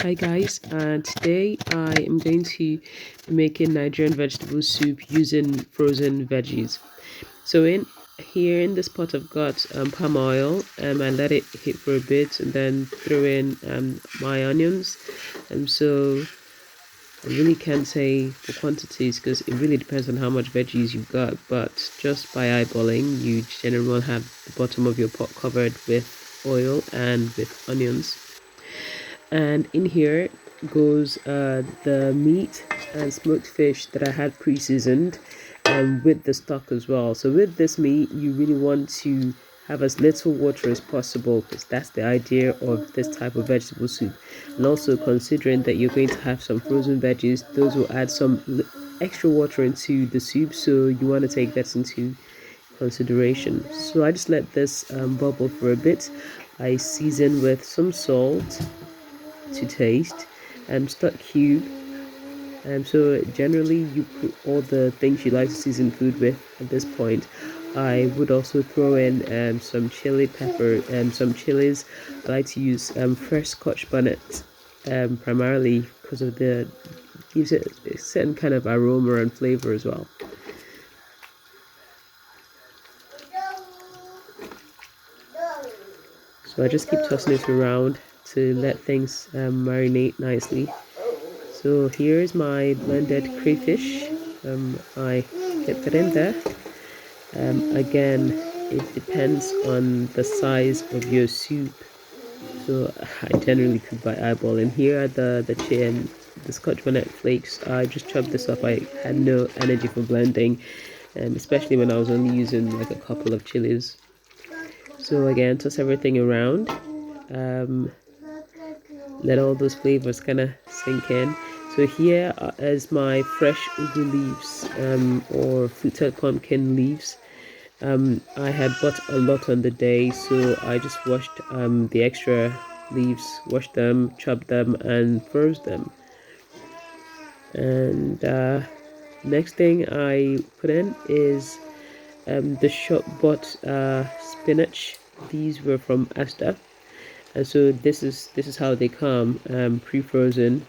Hi guys, and today I am going to be making Nigerian vegetable soup using frozen veggies. So in this pot I've got palm oil. I let it heat for a bit and then throw in my onions. So I really can't say for quantities because it really depends on how much veggies you've got, but just by eyeballing you generally want to have the bottom of your pot covered with oil and with onions. And in here goes the meat and smoked fish that I had pre-seasoned, with the stock as well. So with this meat you really want to have as little water as possible because that's the idea of this type of vegetable soup. And also considering that you're going to have some frozen veggies, those will add some extra water into the soup, so you want to take that into consideration. So I just let this bubble for a bit. I season with some salt to taste, stock cube. So generally you put all the things you like to season food with at this point. I would also throw in some chili pepper and some chilies. I like to use fresh Scotch bonnet, primarily because of the gives it a certain kind of aroma and flavor as well. So I just keep tossing it around to let things marinate nicely. So here's my blended crayfish. I kept it in there. Again, it depends on the size of your soup. So I generally cook by eyeball. And here are the Scotch bonnet flakes. I just chopped this up. I had no energy for blending, especially when I was only using like a couple of chilies. So again, toss everything around. Let all those flavors kind of sink in. So here is my fresh ugu leaves, or fluted pumpkin leaves. I had bought a lot on the day, so I just washed the extra leaves, washed them, chopped them, and froze them. And next thing I put in is the shop bought spinach. These were from Asda, and so this is how they come, pre-frozen.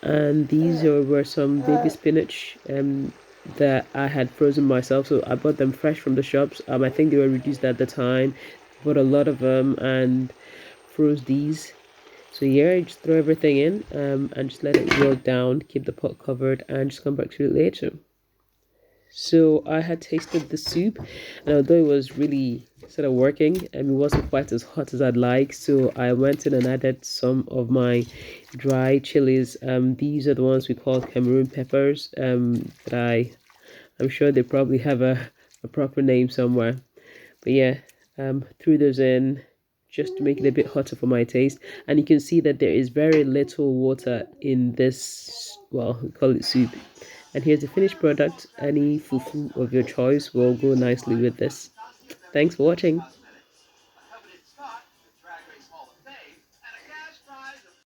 And these were some baby spinach that I had frozen myself, so I bought them fresh from the shops. I think they were reduced at the time. Bought a lot of them and froze these. So yeah, just throw everything in and just let it boil down, keep the pot covered, and just come back to it later. So I had tasted the soup, and although it was really sort of working, it wasn't quite as hot as I'd like. So I went in and added some of my dry chilies. These are the ones we call Cameroon peppers. I'm sure they probably have a proper name somewhere. But yeah, threw those in just to make it a bit hotter for my taste. And you can see that there is very little water in this, well, we call it soup. And here's the finished product. Any fufu of your choice will go nicely with this. Thanks for watching.